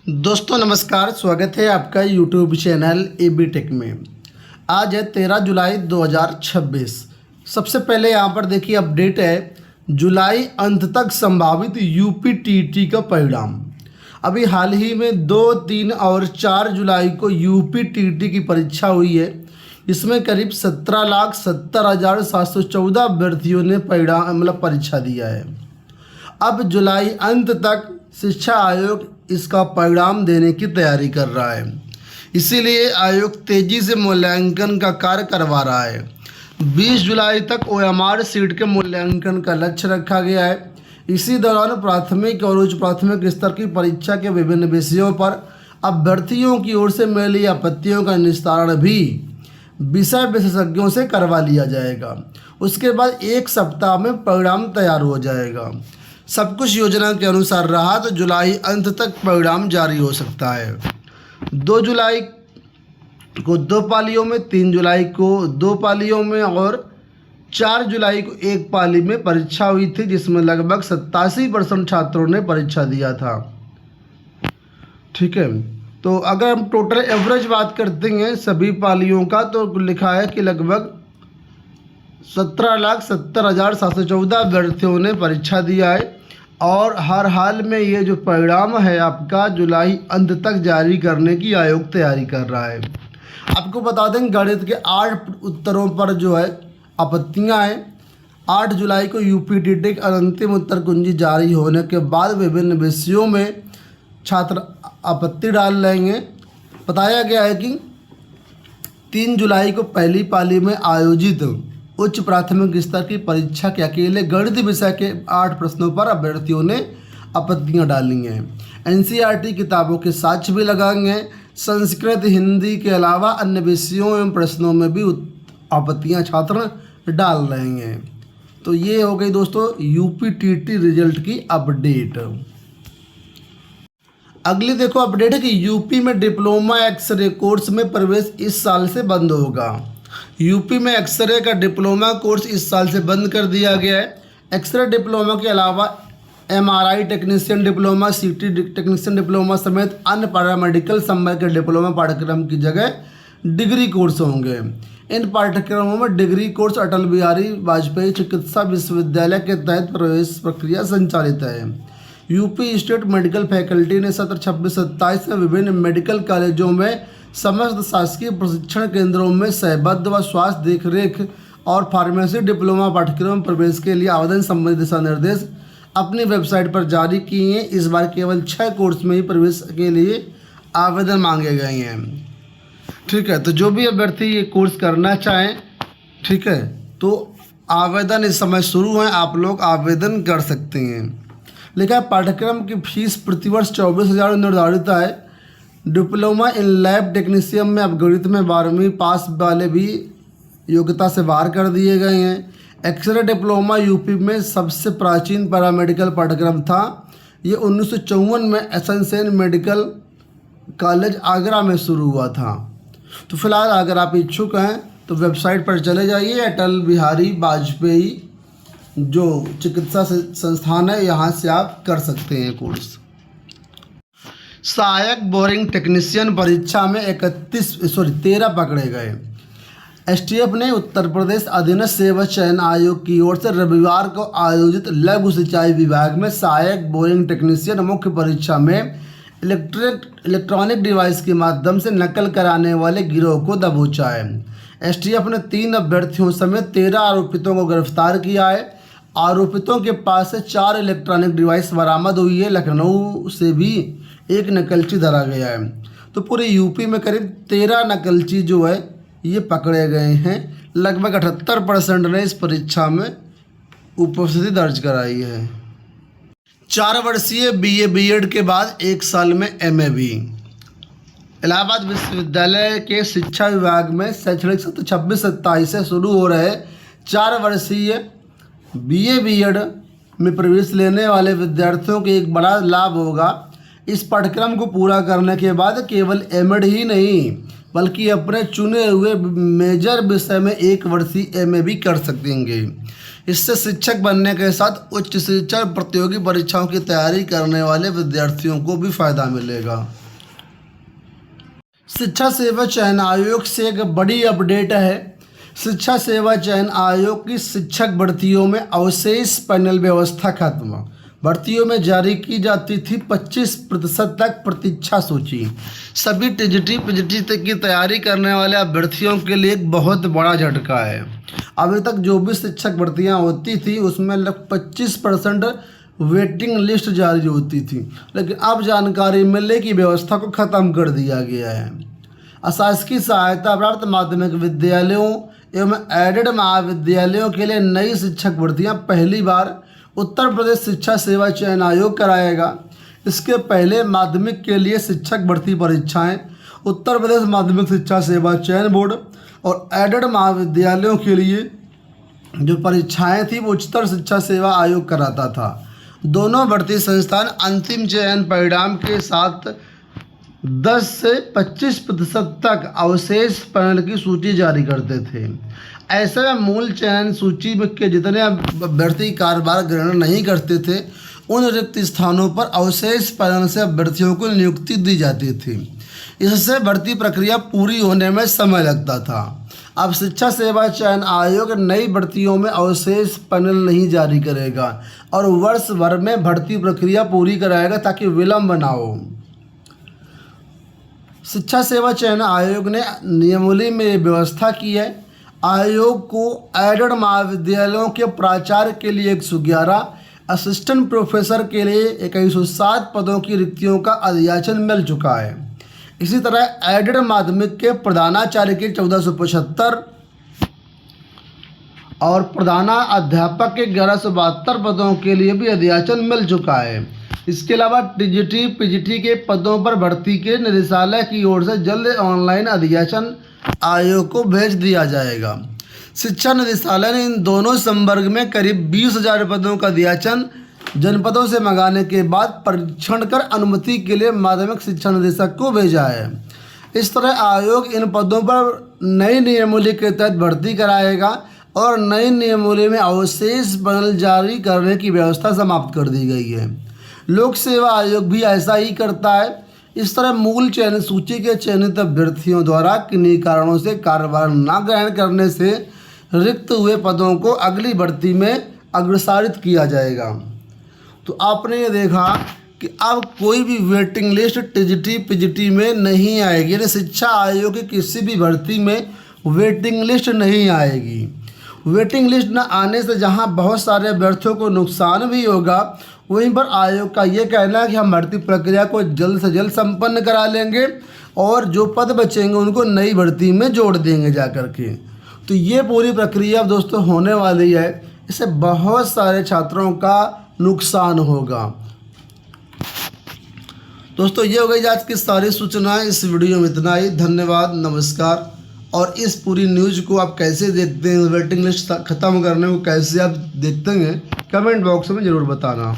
दोस्तों नमस्कार, स्वागत है आपका यूट्यूब चैनल एबी टेक में। आज है 13 जुलाई 2026। सबसे पहले यहाँ पर देखिए अपडेट है, जुलाई अंत तक संभावित यूपी टीटी का परिणाम। अभी हाल ही में 2, 3 और 4 जुलाई को यूपी टीटी की परीक्षा हुई है। इसमें करीब 17,70,714 अभ्यर्थियों ने परीक्षा दिया है। अब जुलाई अंत तक शिक्षा आयोग इसका परिणाम देने की तैयारी कर रहा है, इसीलिए आयोग तेजी से मूल्यांकन का कार्य करवा रहा है। 20 जुलाई तक ओएमआर सीट के मूल्यांकन का लक्ष्य रखा गया है। इसी दौरान प्राथमिक और उच्च प्राथमिक स्तर की परीक्षा के विभिन्न विषयों पर अभ्यर्थियों की ओर से मिली आपत्तियों का निस्तारण भी विषय विशेषज्ञों से करवा लिया जाएगा। उसके बाद 1 सप्ताह में परिणाम तैयार हो जाएगा। सब कुछ योजना के अनुसार रहा तो जुलाई अंत तक परिणाम जारी हो सकता है। 2 जुलाई को 2 पालियों में, 3 जुलाई को 2 पालियों में और 4 जुलाई को 1 पाली में परीक्षा हुई थी, जिसमें लगभग 87% छात्रों ने परीक्षा दिया था। ठीक है, तो अगर हम टोटल एवरेज बात करते हैं सभी पालियों का, तो लिखा है कि लगभग 17,70,714 अभ्यर्थियों ने परीक्षा दिया है। और हर हाल में ये जो परिणाम है आपका जुलाई अंत तक जारी करने की आयोग तैयारी कर रहा है। आपको बता दें, गणित के 8 उत्तरों पर जो है आपत्तियां हैं। 8 जुलाई को यूपी टीटी की अंतिम उत्तर कुंजी जारी होने के बाद विभिन्न विषयों में छात्र आपत्ति डाल लेंगे। बताया गया है कि 3 जुलाई को पहली पाली में आयोजित उच्च प्राथमिक स्तर की परीक्षा के अकेले गणित विषय के 8 प्रश्नों पर अभ्यर्थियों ने आपत्तियां डाली हैं। एनसीईआरटी किताबों के साक्ष्य भी लगाएंगे। संस्कृत, हिंदी के अलावा अन्य विषयों एवं प्रश्नों में भी आपत्तियां छात्र डाल रहे हैं। तो ये हो गई दोस्तों यूपी टीटी रिजल्ट की अपडेट। अगली देखो अपडेट है कि यूपी में डिप्लोमा एक्सरे कोर्स में प्रवेश इस साल से बंद होगा। यूपी में एक्सरे का डिप्लोमा कोर्स इस साल से बंद कर दिया गया है। एक्सरे डिप्लोमा के अलावा एमआरआई टेक्नीशियन डिप्लोमा, सीटी टेक्नीशियन डिप्लोमा समेत अन्य पैरामेडिकल संबंध के डिप्लोमा पाठ्यक्रम की जगह डिग्री कोर्स होंगे। इन पाठ्यक्रमों में डिग्री कोर्स अटल बिहारी वाजपेयी चिकित्सा विश्वविद्यालय के तहत प्रवेश प्रक्रिया संचालित है। यूपी स्टेट मेडिकल फैकल्टी ने सत्र 26-27 में विभिन्न मेडिकल कॉलेजों में समस्त शासकीय प्रशिक्षण केंद्रों में सहबद्ध व स्वास्थ्य देखरेख और फार्मेसी डिप्लोमा पाठ्यक्रम प्रवेश के लिए आवेदन संबंधी दिशा निर्देश अपनी वेबसाइट पर जारी किए हैं। इस बार केवल 6 कोर्स में ही प्रवेश के लिए आवेदन मांगे गए हैं। ठीक है, तो जो भी अभ्यर्थी ये कोर्स करना चाहें, ठीक है, तो आवेदन इस समय शुरू है, आप लोग आवेदन कर सकते हैं। लिखा है पाठ्यक्रम की फीस प्रतिवर्ष 24,000 निर्धारित है। डिप्लोमा इन लैब टेक्नीशियन में अब गणित में 12वीं पास वाले भी योग्यता से बाहर कर दिए गए हैं। एक्सरे डिप्लोमा यूपी में सबसे प्राचीन पैरामेडिकल पाठ्यक्रम था। ये 1954 में एसएन मेडिकल कॉलेज आगरा में शुरू हुआ था। तो फिलहाल अगर आप इच्छुक हैं तो वेबसाइट पर चले जाइए। अटल बिहारी वाजपेयी जो चिकित्सा संस्थान है, यहाँ से आप कर सकते हैं कोर्स। सहायक बोरिंग टेक्नीशियन परीक्षा में 13 पकड़े गए। एसटीएफ ने उत्तर प्रदेश अधीनस्थ सेवा चयन आयोग की ओर से रविवार को आयोजित लघु सिंचाई विभाग में सहायक बोरिंग टेक्नीशियन मुख्य परीक्षा में इलेक्ट्रॉनिक डिवाइस के माध्यम से नकल कराने वाले गिरोह को दबोचा है। एसटीएफ ने 3 अभ्यर्थियों समेत 13 आरोपितों को गिरफ्तार किया है। आरोपितों के पास से 4 इलेक्ट्रॉनिक डिवाइस बरामद हुई है। लखनऊ से भी एक नकलची धरा गया है। तो पूरे यूपी में करीब 13 नकलची जो है ये पकड़े गए हैं। लगभग 78% ने इस परीक्षा में उपस्थिति दर्ज कराई है। 4 वर्षीय बीए बीएड के बाद 1 साल में एमए भी। इलाहाबाद विश्वविद्यालय के शिक्षा विभाग में शैक्षणिक सत्र 26-27 से शुरू हो रहे 4 वर्षीय बीए बीएड में प्रवेश लेने वाले विद्यार्थियों को एक बड़ा लाभ होगा। इस पाठ्यक्रम को पूरा करने के बाद केवल एमएड ही नहीं बल्कि अपने चुने हुए मेजर विषय में 1 वर्षीय एमए भी कर सकेंगे। इससे शिक्षक बनने के साथ उच्च शिक्षा प्रतियोगी परीक्षाओं की तैयारी करने वाले विद्यार्थियों को भी फायदा मिलेगा। शिक्षा सेवा चयन आयोग से एक बड़ी अपडेट है। शिक्षा सेवा चयन आयोग की शिक्षक भर्तियों में अवशेष पैनल व्यवस्था खत्म। भर्तियों में जारी की जाती थी 25% तक प्रतीक्षा सूची। सभी टीजीटी पीजीटी की तैयारी करने वाले अभ्यर्थियों के लिए एक बहुत बड़ा झटका है। अभी तक जो भी शिक्षक भर्तियां होती थी उसमें लगभग 25% वेटिंग लिस्ट जारी होती थी, लेकिन अब जानकारी मिलने की व्यवस्था को ख़त्म कर दिया गया है। अशासकीय सहायता प्राप्त माध्यमिक विद्यालयों एवं एडेड महाविद्यालयों के लिए नई शिक्षक भर्तियां पहली बार उत्तर प्रदेश शिक्षा सेवा चयन आयोग कराएगा। इसके पहले माध्यमिक के लिए शिक्षक भर्ती परीक्षाएं उत्तर प्रदेश माध्यमिक शिक्षा सेवा चयन बोर्ड और एडेड महाविद्यालयों के लिए जो परीक्षाएं थी वो उच्चतर शिक्षा सेवा आयोग कराता था। दोनों भर्ती संस्थान अंतिम चयन परिणाम के साथ 10 से 25% तक अवशेष पैनल की सूची जारी करते थे। ऐसे में मूल चयन सूची में के जितने अभ्यर्थी कार्यभार ग्रहण नहीं करते थे उन रिक्त स्थानों पर अवशेष पैनल से अभ्यर्थियों को नियुक्ति दी जाती थी। इससे भर्ती प्रक्रिया पूरी होने में समय लगता था। अब शिक्षा सेवा चयन आयोग नई भर्तियों में अवशेष पैनल नहीं जारी करेगा और वर्ष भर में भर्ती प्रक्रिया पूरी कराएगा ताकि विलंब ना हो। शिक्षा सेवा चयन आयोग ने नियमावली में ये व्यवस्था की है। आयोग को एडेड महाविद्यालयों के प्राचार्य के लिए 111, असिस्टेंट प्रोफेसर के लिए 2107 पदों की रिक्तियों का अधियाचन मिल चुका है। इसी तरह एडेड माध्यमिक के प्रधानाचार्य के 1475 और प्रधानाध्यापक के 1172 पदों के लिए भी अधियाचन मिल चुका है। इसके अलावा टीजीटी पीजीटी के पदों पर भर्ती के निदेशालय की ओर से जल्द ऑनलाइन अधियाचन आयोग को भेज दिया जाएगा। शिक्षा निदेशालय ने इन दोनों संवर्ग में करीब 20,000 पदों का अधियाचन जनपदों से मंगाने के बाद परीक्षण कर अनुमति के लिए माध्यमिक शिक्षा निदेशक को भेजा है। इस तरह आयोग इन पदों पर नई नियमावली के तहत भर्ती कराएगा और नई नियमावली में अवशेष पैनल जारी करने की व्यवस्था समाप्त कर दी गई है। लोक सेवा आयोग भी ऐसा ही करता है। इस तरह मूल चयन सूची के चयनित अभ्यर्थियों द्वारा किन्हीं कारणों से कार्यभार न ग्रहण करने से रिक्त हुए पदों को अगली भर्ती में अग्रसारित किया जाएगा। तो आपने ये देखा कि अब कोई भी वेटिंग लिस्ट टीजीटी पीजीटी में नहीं आएगी, यानी शिक्षा आयोग की किसी भी भर्ती में वेटिंग लिस्ट नहीं आएगी। वेटिंग लिस्ट न आने से जहां बहुत सारे अभ्यर्थियों को नुकसान भी होगा, वहीं पर आयोग का ये कहना है कि हम भर्ती प्रक्रिया को जल्द से जल्द संपन्न करा लेंगे और जो पद बचेंगे उनको नई भर्ती में जोड़ देंगे जा कर के। तो ये पूरी प्रक्रिया दोस्तों होने वाली है। इससे बहुत सारे छात्रों का नुकसान होगा। दोस्तों ये हो गई आज की सारी सूचनाएं। इस वीडियो में इतना ही। धन्यवाद, नमस्कार। और इस पूरी न्यूज़ को आप कैसे देखते हैं, वेटिंग लिस्ट ख़त्म करने को कैसे आप देखते हैं, कमेंट बॉक्स में ज़रूर बताना।